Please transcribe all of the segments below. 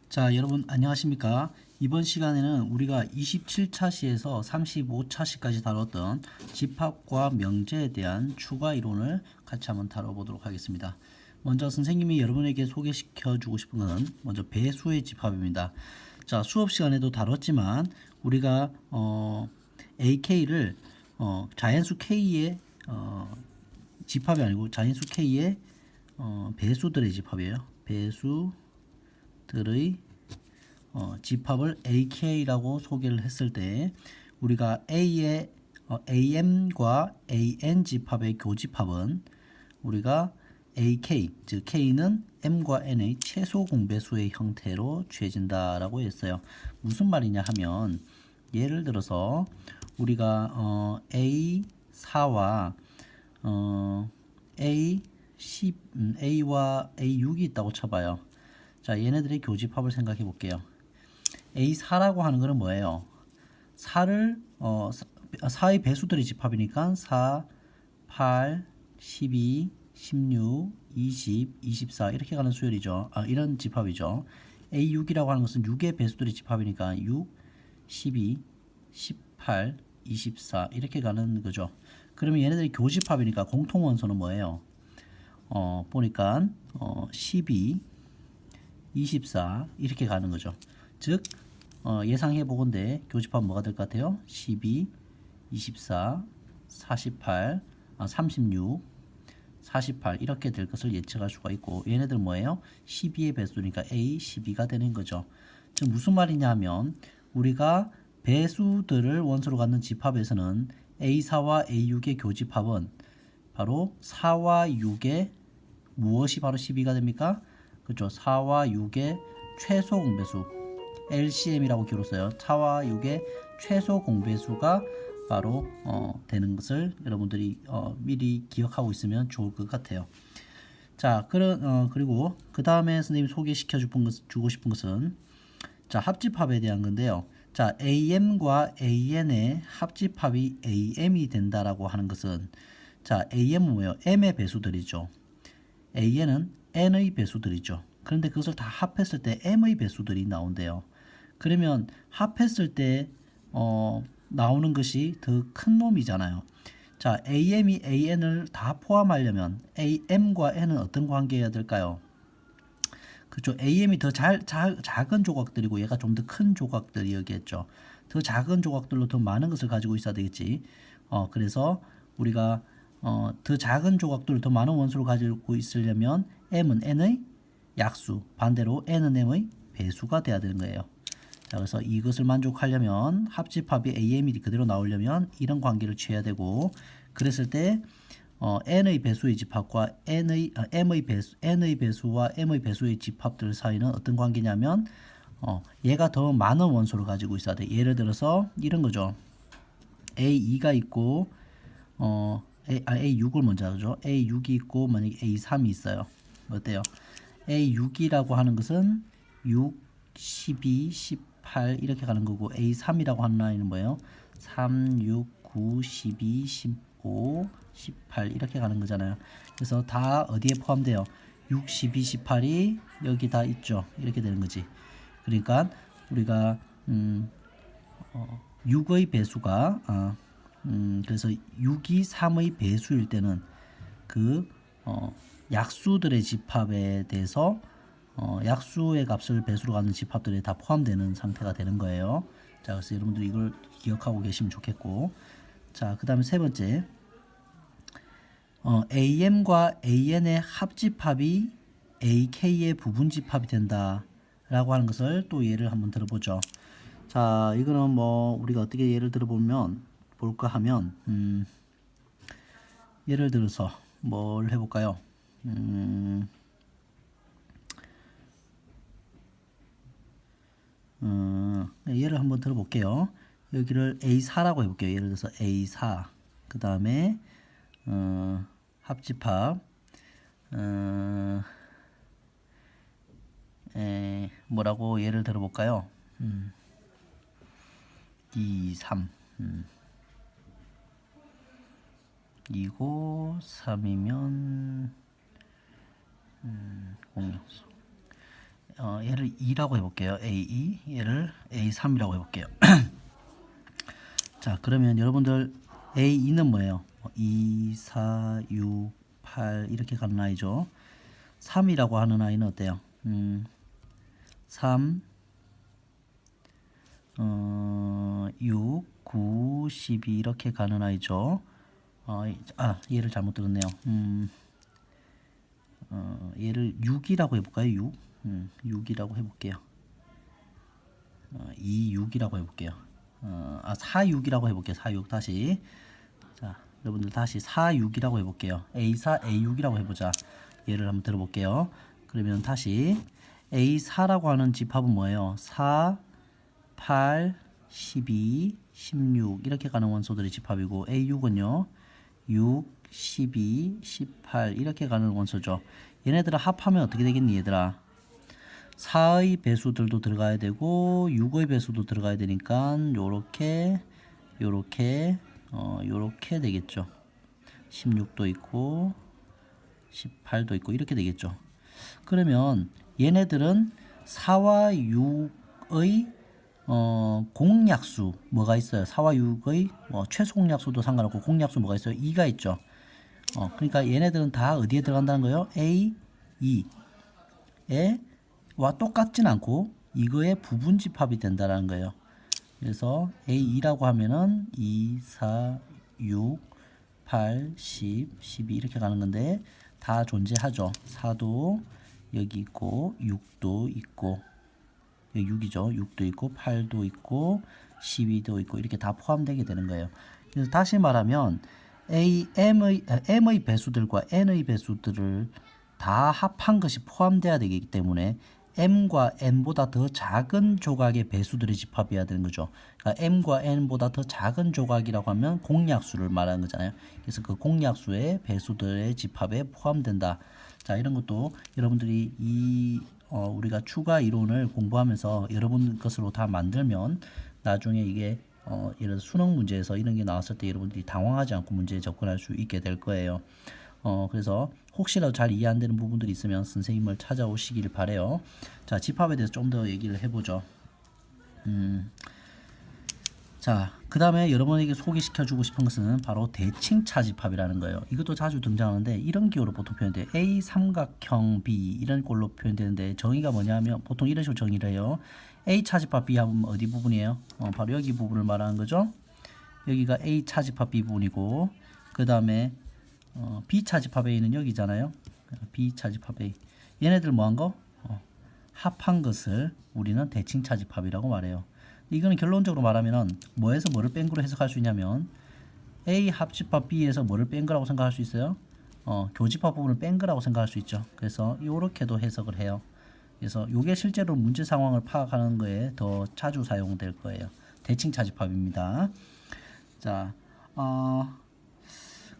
자, 여러분 안녕하십니까? 이번 시간에는 우리가 27차 시에서 35차 시까지 다뤘던 집합과 명제에 대한 추가 이론을 같이 한번 다뤄보도록 하겠습니다. 먼저 선생님이 여러분에게 소개시켜 주고 싶은 것은 먼저 배수의 집합입니다. 자, 수업 시간에도 다뤘지만 우리가 AK를 자연수 K의 집합이 아니고 자연수 K의 배수들의 집합이에요. 배수들의 집합을 AK라고 소개를 했을 때 우리가 A의 AM과 AN 집합의 교집합은 우리가 AK, 즉 K는 M과 N의 최소 공배수의 형태로 취해진다라고 했어요. 무슨 말이냐 하면 예를 들어서 우리가 A4와 A와 A6이 있다고 쳐봐요. 자, 얘네들의 교집합을 생각해 볼게요. A4라고 하는 거는 뭐예요? 4의 배수들의 집합이니까 4, 8, 12, 16, 20, 24 이렇게 가는 수열이죠. 이런 집합이죠. A6이라고 하는 것은 6의 배수들의 집합이니까 6, 12, 18, 24 이렇게 가는 거죠. 그러면 얘네들이 교집합이니까 공통 원소는 뭐예요? 보니까 12, 24 이렇게 가는 거죠. 즉 예상해 보건대 교집합 뭐가 될 것 같아요? 12, 24, 48, 36, 48 이렇게 될 것을 예측할 수가 있고 얘네들 뭐예요? 12의 배수니까 A, 12가 되는 거죠. 즉 무슨 말이냐 하면 우리가 배수들을 원소로 갖는 집합에서는 A4와 A6의 교집합은 바로 4와 6의 무엇이 바로 12가 됩니까? 그렇죠. 4와 6의 최소 공배수 LCM이라고 기로 써요. 4와 6의 최소 공배수가 바로 되는 것을 여러분들이 미리 기억하고 있으면 좋을 것 같아요. 자, 그리고 그 다음에 선생님이 주고 싶은 것은 자, 합집합에 대한 건데요. 자, AM과 AN의 합집합이 AM이 된다라고 하는 것은 자, AM은 뭐예요? M의 배수들이죠. AN은 N의 배수들이죠. 그런데 그것을 다 합했을 때 M의 배수들이 나온대요. 그러면 합했을 때 나오는 것이 더 큰 놈이잖아요. 자, AM이 AN을 다 포함하려면 AM과 N은 어떤 관계여야 될까요? 그렇죠. AM이 더 작은 조각들이고 얘가 좀 더 큰 조각들이겠죠. 더 작은 조각들로 더 많은 것을 가지고 있어야 되겠지. 그래서 우리가 더 작은 조각들을 더 많은 원소를 가지고 있으려면 M은 N의 약수, 반대로 N은 M의 배수가 돼야 되는 거예요. 자, 그래서 이것을 만족하려면 합집합이 AM이 그대로 나오려면 이런 관계를 취해야 되고 그랬을 때 N의 배수의 집합과 N의 배수와 M의 배수의 집합들 사이는 어떤 관계냐면 얘가 더 많은 원소를 가지고 있어야 돼. 예를 들어서 이런 거죠. A2가 있고 A6을 먼저 하죠. A6이 있고 만약에 A3이 있어요. 어때요? A6이라고 하는 것은 6, 12, 18 이렇게 가는 거고 A3이라고 하는 라인은 뭐예요? 3, 6, 9, 12, 15, 18 이렇게 가는 거잖아요. 그래서 다 어디에 포함돼요? 6, 12, 18이 여기 다 있죠. 이렇게 되는 거지. 그러니까 우리가 6의 배수가 그래서 6이 3의 배수일 때는 그 약수들의 집합에 대해서 약수의 값을 배수로 갖는 집합들이 다 포함되는 상태가 되는 거예요. 자, 그래서 여러분들 이걸 기억하고 계시면 좋겠고, 자, 그 다음에 세 번째, AM과 AN의 합집합이 AK의 부분집합이 된다라고 하는 것을 또 예를 한번 들어보죠. 자, 이거는 뭐 우리가 어떻게 예를 들어보면 볼까 하면 예를 들어서 뭘 해볼까요? 예를 한번 들어볼게요. 여기를 A4라고 해볼게요. 예를 들어서 A4 그 다음에 합집합 뭐라고 예를 들어볼까요? 2, 3 2고 3이면 공역수 얘를 2라고 해볼게요. A2, 얘를 A3이라고 해볼게요. 자, 그러면 여러분들 A2는 뭐예요? 2, 4, 6, 8 이렇게 가는 아이죠. 3이라고 하는 아이는 어때요? 3, 6, 9, 12 이렇게 가는 아이죠. 얘를 잘못 들었네요. 얘를 6이라고 해볼까요? 6? 6이라고 해볼게요. 2, 6이라고 해볼게요. 4, 6이라고 해볼게요. 4, 6 다시. 자, 여러분들 다시 4, 6이라고 해볼게요. A4, A6이라고 해보자. 얘를 한번 들어볼게요. 그러면 다시 A4라고 하는 집합은 뭐예요? 4, 8, 12, 16 이렇게 가는 원소들의 집합이고 A6은요 6, 12, 18 이렇게 가는 원소죠. 얘네들을 합하면 어떻게 되겠니 얘들아? 4의 배수들도 들어가야 되고 6의 배수도 들어가야 되니까 요렇게 요렇게 되겠죠. 16도 있고 18도 있고 이렇게 되겠죠. 그러면 얘네들은 4와 6의 공약수 뭐가 있어요? 4와 6의 최소 공약수도 상관없고 공약수 뭐가 있어요? 2가 있죠. 그러니까 얘네들은 다 어디에 들어간다는 거예요? A, 2에 와 똑같진 않고 이거의 부분 집합이 된다는 거예요. 그래서 A2라고 하면은 2, 4, 6, 8, 10, 12 이렇게 가는 건데 다 존재하죠. 4도 여기 있고 6도 있고 여기 6이죠. 6도 있고 8도 있고 12도 있고 이렇게 다 포함되게 되는 거예요. 그래서 다시 말하면 M의 배수들과 N의 배수들을 다 합한 것이 포함되어야 되기 때문에 M과 N보다 더 작은 조각의 배수들의 집합이어야 되는 거죠. 그러니까 M과 N보다 더 작은 조각이라고 하면 공약수를 말하는 거잖아요. 그래서 그 공약수의 배수들의 집합에 포함된다. 자, 이런 것도 여러분들이 우리가 추가 이론을 공부하면서 여러분 것으로 다 만들면 나중에 이게 예를 들어 수능 문제에서 이런 게 나왔을 때 여러분들이 당황하지 않고 문제에 접근할 수 있게 될 거예요. 그래서 혹시라도 잘 이해 안 되는 부분들이 있으면 선생님을 찾아오시길 바래요. 자, 집합에 대해서 좀 더 얘기를 해보죠. 자, 그 다음에 여러분에게 소개시켜주고 싶은 것은 바로 대칭차 집합이라는 거예요. 이것도 자주 등장하는데 이런 기호로 보통 표현돼요. A 삼각형 B 이런 꼴로 표현되는데 정의가 뭐냐면 보통 이런 식으로 정의를 해요. A 차집합 B 하면 어디 부분이에요? 바로 여기 부분을 말하는 거죠. 여기가 A 차집합 B 부분이고 그 다음에 B 차집합 A는 여기잖아요. B 차집합 A 얘네들 뭐한 거? 합한 것을 우리는 대칭 차집합이라고 말해요. 이거는 결론적으로 말하면은 뭐에서 뭐를 뺀 거로 해석할 수 있냐면 A 합집합 B에서 뭐를 뺀 거라고 생각할 수 있어요. 교집합 부분을 뺀 거라고 생각할 수 있죠. 그래서 이렇게도 해석을 해요. 그래서 이게 실제로 문제 상황을 파악하는 거에 더 자주 사용될 거예요. 대칭 차집합입니다. 자,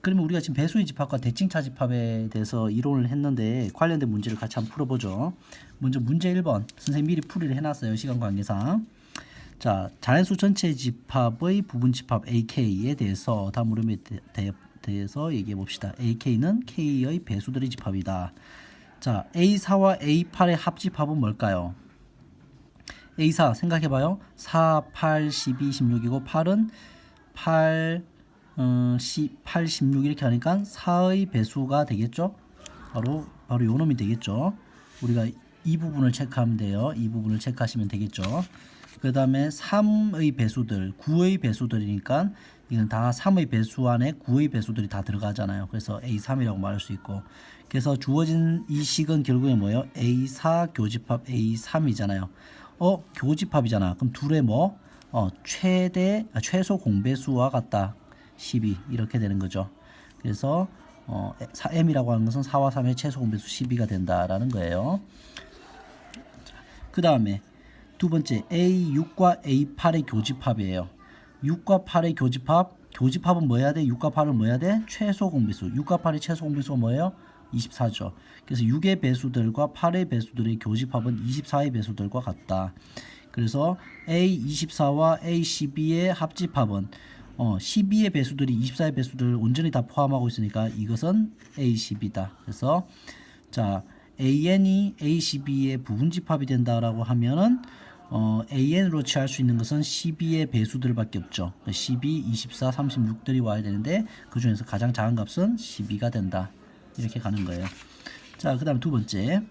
그러면 우리가 지금 배수의 집합과 대칭 차집합에 대해서 이론을 했는데 관련된 문제를 같이 한번 풀어보죠. 먼저 문제 1번 선생님 미리 풀이를 해놨어요. 시간 관계상. 자, 자연수 전체 집합의 부분 집합 AK에 대해서 다음 물음에 대해서 얘기해 봅시다. AK는 K의 배수들의 집합이다. 자, A4와 A8의 합집합은 뭘까요? A4 생각해봐요. 4, 8, 12, 16이고 8은 8, 16 이렇게 하니까 4의 배수가 되겠죠? 바로 요 놈이 되겠죠? 우리가 이 부분을 체크하면 돼요. 이 부분을 체크하시면 되겠죠? 그 다음에 3의 배수들, 9의 배수들이니까 이건 다 3의 배수 안에 9의 배수들이 다 들어가잖아요. 그래서 A3이라고 말할 수 있고 그래서 주어진 이 식은 결국에 뭐예요? A4 교집합 A3이잖아요. 교집합이잖아. 그럼 둘의 뭐? 최소 공배수와 같다. 12 이렇게 되는 거죠. 그래서 M이라고 하는 것은 4와 3의 최소 공배수 12가 된다라는 거예요. 그 다음에 두 번째 A6과 A8의 교집합이에요. 6과 8의 교집합은 뭐 해야 돼? 6과 8은 뭐 해야 돼? 최소 공배수. 6과 8의 최소 공배수가 뭐예요? 24죠. 그래서 6의 배수들과 8의 배수들의 교집합은 24의 배수들과 같다. 그래서 A24와 A12의 합집합은 12의 배수들이 24의 배수들을 온전히 다 포함하고 있으니까 이것은 A12다. 그래서 자, AN이 ACB의 부분집합이 된다라고 하면은 AN으로 취할 수 있는 것은 12의 배수들밖에 없죠. 12, 24, 36들이 와야 되는데 그 중에서 가장 작은 값은 12가 된다. 이렇게 가는 거예요. 자, 그 다음 두 번째.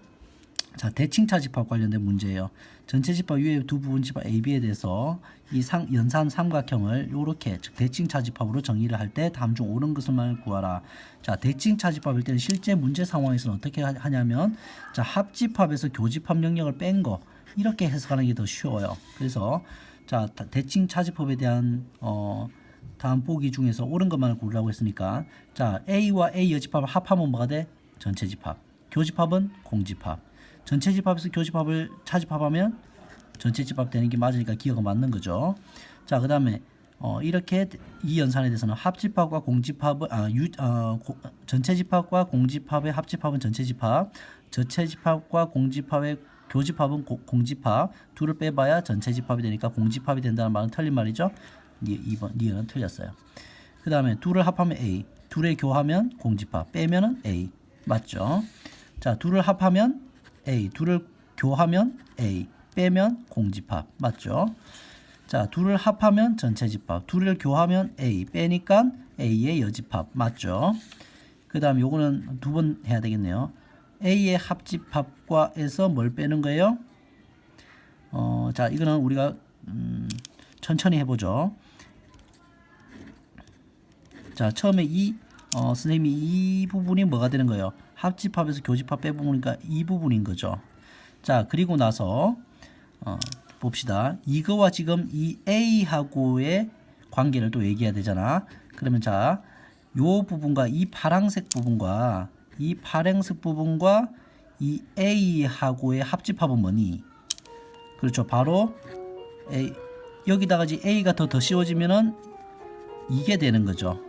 자, 대칭차 집합 관련된 문제예요. 전체 집합 위에 두 부분 집합 AB에 대해서 이 연산 삼각형을 요렇게 즉 대칭차 집합으로 정의를 할 때 다음 중 옳은 것을만 구하라. 자, 대칭차 집합일 때는 실제 문제 상황에서는 어떻게 하냐면 자, 합집합에서 교집합 영역을 뺀 거 이렇게 해석하는 게 더 쉬워요. 그래서 자, 대칭차 집합에 대한 다음 보기 중에서 옳은 것만을 고르라고 했으니까 자, A와 A 여집합을 합하면 뭐가 돼? 전체 집합. 교집합은 공집합. 전체 집합에서 교집합을 차집합하면 전체 집합 되는 게 맞으니까 기호가 맞는 거죠. 자, 그 다음에 이렇게 이 연산에 대해서는 합집합과 공집합은 전체 집합과 공집합의 합집합은 전체 집합, 전체 집합과 공집합의 교집합은 공집합, 둘을 빼봐야 전체 집합이 되니까 공집합이 된다는 말은 틀린 말이죠. 2번 니은은 틀렸어요. 그 다음에 둘을 합하면 A, 둘을 교하면 공집합, 빼면은 A 맞죠? 자, 둘을 합하면 A, 둘을 교하면 A, 빼면 공집합 맞죠? 자, 둘을 합하면 전체 집합, 둘을 교하면 A, 빼니까 A의 여집합 맞죠? 그 다음 요거는 두 번 해야 되겠네요. A의 합집합과 해서 뭘 빼는 거예요? 자, 이거는 우리가 천천히 해보죠. 자, 처음에 선생님이 이 부분이 뭐가 되는 거예요? 합집합에서 교집합 빼보니까 이 부분인 거죠. 자, 그리고 나서 봅시다. 이거와 지금 이 A하고의 관계를 또 얘기해야 되잖아. 그러면 자, 요 부분과 이 파란색 부분과 이 A하고의 합집합은 뭐니? 그렇죠. 바로 여기다가 A가 더 씌워지면은 이게 되는 거죠.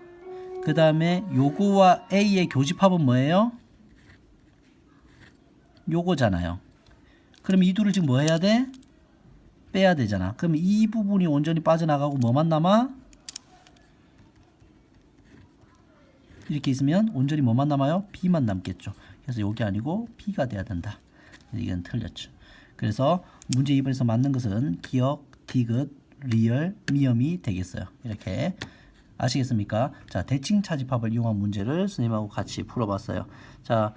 그 다음에 요거와 A의 교집합은 뭐예요? 요거잖아요. 그럼 이 둘을 지금 뭐 해야 돼? 빼야 되잖아. 그럼 이 부분이 온전히 빠져나가고 뭐만 남아? 이렇게 있으면 온전히 뭐만 남아요? B만 남겠죠. 그래서 요게 아니고 B가 돼야 된다. 이건 틀렸죠. 그래서 문제 2번에서 맞는 것은 기억, 디귿, 리얼, 미음이 되겠어요. 이렇게 아시겠습니까? 자, 대칭차 집합을 이용한 문제를 선생님하고 같이 풀어봤어요. 자,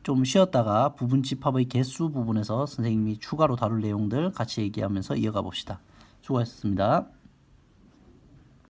좀 쉬었다가 부분 집합의 개수 부분에서 선생님이 추가로 다룰 내용들 같이 얘기하면서 이어가 봅시다. 수고하셨습니다.